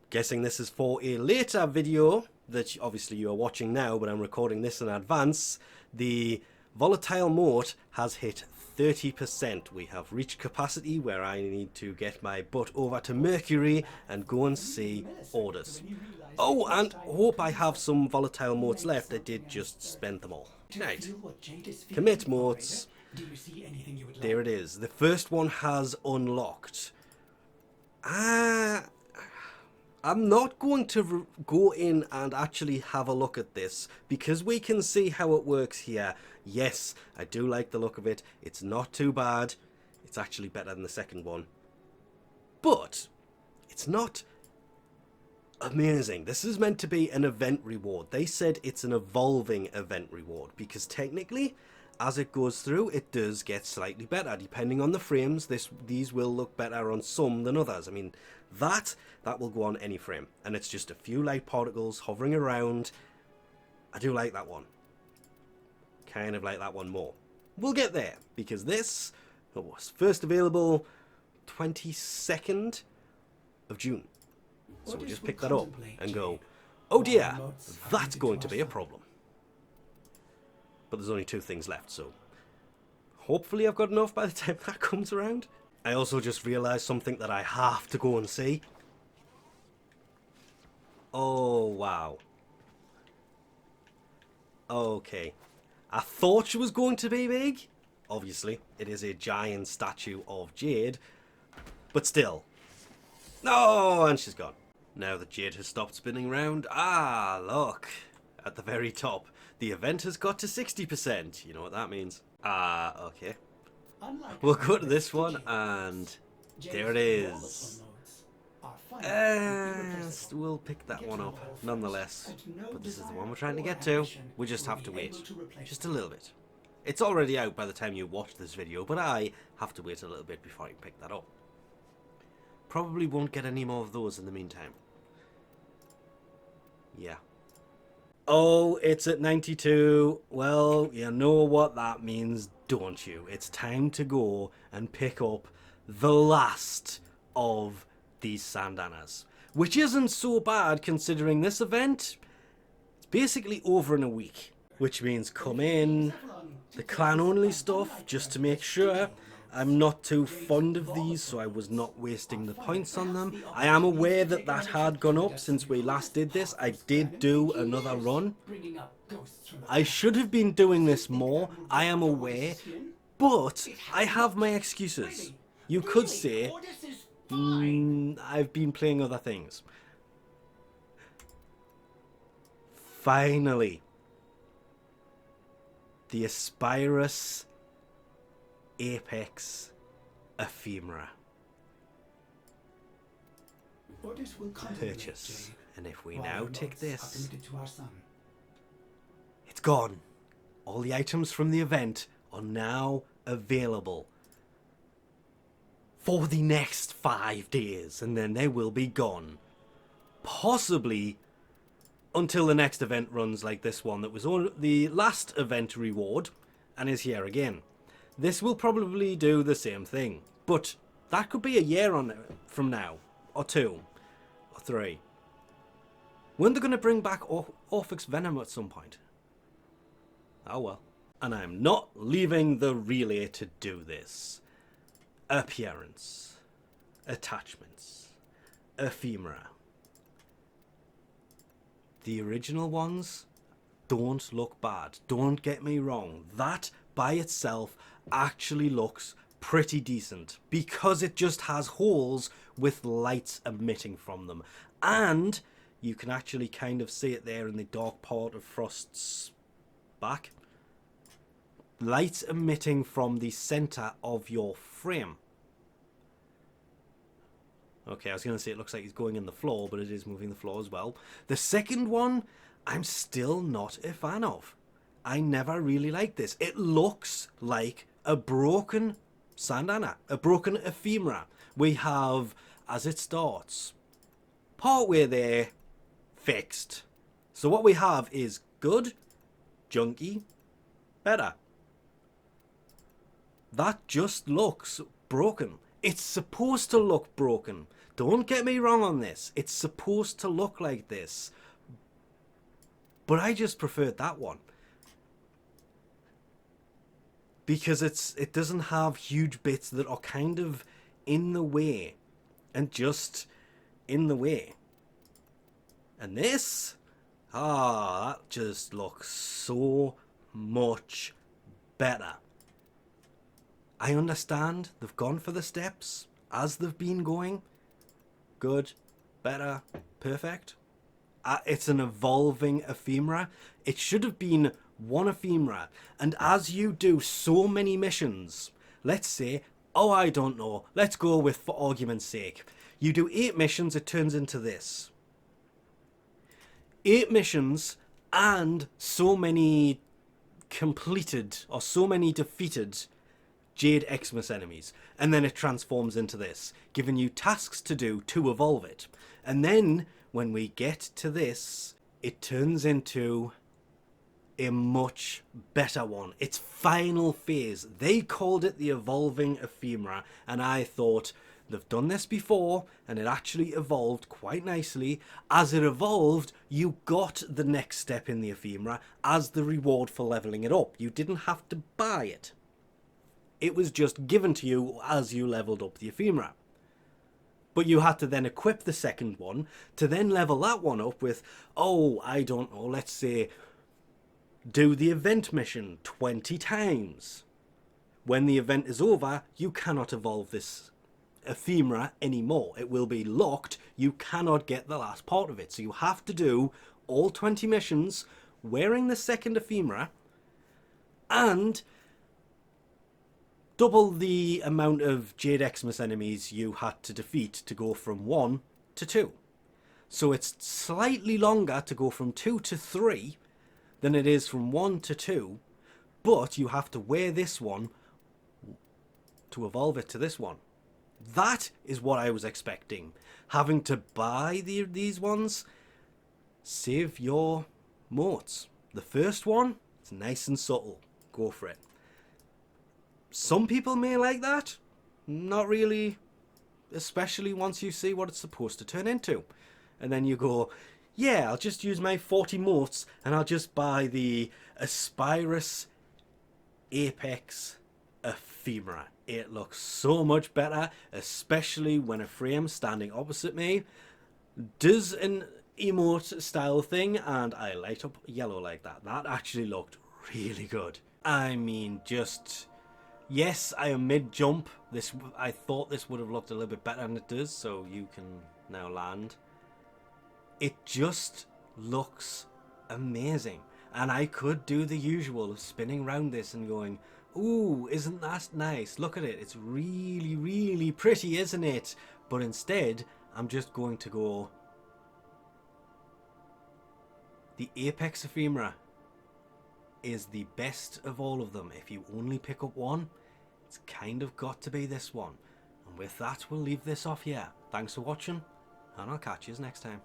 guessing this is for a later video that obviously you are watching now, but I'm recording this in advance. The volatile moat has hit 30%. We have reached capacity where I need to get my butt over to Mercury and go and see orders. Oh, and hope I have some volatile moats left. I did just spend them all. Right. Commit moats. There it is. The first one has unlocked. I'm not going to go in and actually have a look at this because we can see how it works here. Yes, I do like the look of it. It's not too bad. It's actually better than the second one. But it's not amazing. This is meant to be an event reward. They said it's an evolving event reward because technically, as it goes through, it does get slightly better. Depending on the frames, these will look better on some than others. I mean, that will go on any frame. And it's just a few light particles hovering around. I do like that one. Kind of like that one more. We'll get there, because this was first available 22nd of June. So we'll just pick that up and go, oh dear, that's going to be a problem. But there's only 2 things left, so hopefully I've got enough by the time that comes around. I also just realised something that I have to go and see. Oh, wow. Okay. I thought she was going to be big. Obviously, it is a giant statue of Jade. But still. No, and she's gone. Now that Jade has stopped spinning round. Ah, look. At the very top. The event has got to 60%. You know what that means. Okay. We'll go to this one, and there it is. We'll pick that one up, nonetheless. But this is the one we're trying to get to. We just have to wait. Just a little bit. It's already out by the time you watch this video, but I have to wait a little bit before I can pick that up. Probably won't get any more of those in the meantime. Yeah. Oh, it's at 92. Well, you know what that means, don't you? It's time to go and pick up the last of these sandanas. Which isn't so bad considering this event, it's basically over in a week. Which means come in, the clan only stuff, just to make sure. I'm not too fond of these, so I was not wasting the points on them. I am aware that that had gone up since we last did this. I did do another run. I should have been doing this more, I am aware, but I have my excuses. You could say, I've been playing other things. Finally, the Aspirus Ephemera. Purchase. And if we now take this, it's gone. All the items from the event are now available for the next 5 days, and then they will be gone. Possibly until the next event runs like this one that was on the last event reward and is here again. This will probably do the same thing, but that could be a year from now, or 2, or 3. Weren't they going to bring back Orphix Venom at some point? Oh well. And I'm not leaving the relay to do this. Appearance. Attachments. Ephemera. The original ones don't look bad. Don't get me wrong. That by itself actually looks pretty decent because it just has holes with lights emitting from them, and you can actually kind of see it there in the dark part of Frost's back. Lights emitting from the center of your frame. Okay, I was going to say it looks like he's going in the floor, but it is moving the floor as well. The second one, I'm still not a fan of. I never really liked this. It looks like a broken sandana, a broken ephemera. We have, as it starts, partway there, fixed. So what we have is good, junky, better. That just looks broken. It's supposed to look broken. Don't get me wrong on this. It's supposed to look like this. But I just preferred that one. Because it doesn't have huge bits that are kind of in the way. And just in the way. And this, that just looks so much better. I understand they've gone for the steps as they've been going. Good, better, perfect. It's an evolving ephemera. It should have been one ephemera. And as you do so many missions, let's say, oh, I don't know, let's go with, for argument's sake, you do 8 missions, it turns into this. 8 missions and so many completed, or so many defeated Jade Xmas enemies, and then it transforms into this, giving you tasks to do to evolve it. And then when we get to this, it turns into a much better one. Its final phase. They called it the evolving ephemera, and I thought, they've done this before and it actually evolved quite nicely. As it evolved, you got the next step in the ephemera as the reward for leveling it up. You didn't have to buy it. It was just given to you as you leveled up the ephemera. But you had to then equip the second one to then level that one up with, oh, I don't know, let's say, do the event mission 20 times. When the event is over, you cannot evolve this ephemera anymore. It will be locked. You cannot get the last part of it. So you have to do all 20 missions wearing the second ephemera and double the amount of Jade Xmas enemies you had to defeat to go from 1 to 2. So it's slightly longer to go from 2 to 3 than it is from 1 to 2, but you have to wear this one to evolve it to this one. That is what I was expecting. Having to buy these ones, save your motes. The first one, it's nice and subtle. Go for it. Some people may like that. Not really. Especially once you see what it's supposed to turn into. And then you go, yeah, I'll just use my 40 motes and I'll just buy the Aspirus Ephemeras. It looks so much better, especially when Ephraim's standing opposite me, does an emote style thing, and I light up yellow like that. That actually looked really good. I mean, just... yes, I am mid-jump. I thought this would have looked a little bit better than it does, so you can now land. It just looks amazing. And I could do the usual of spinning around this and going, ooh, isn't that nice? Look at it. It's really, really pretty, isn't it? But instead, I'm just going to go... the Apex Ephemera is the best of all of them. If you only pick up one, it's kind of got to be this one. And with that, we'll leave this off here. Thanks for watching, and I'll catch you next time.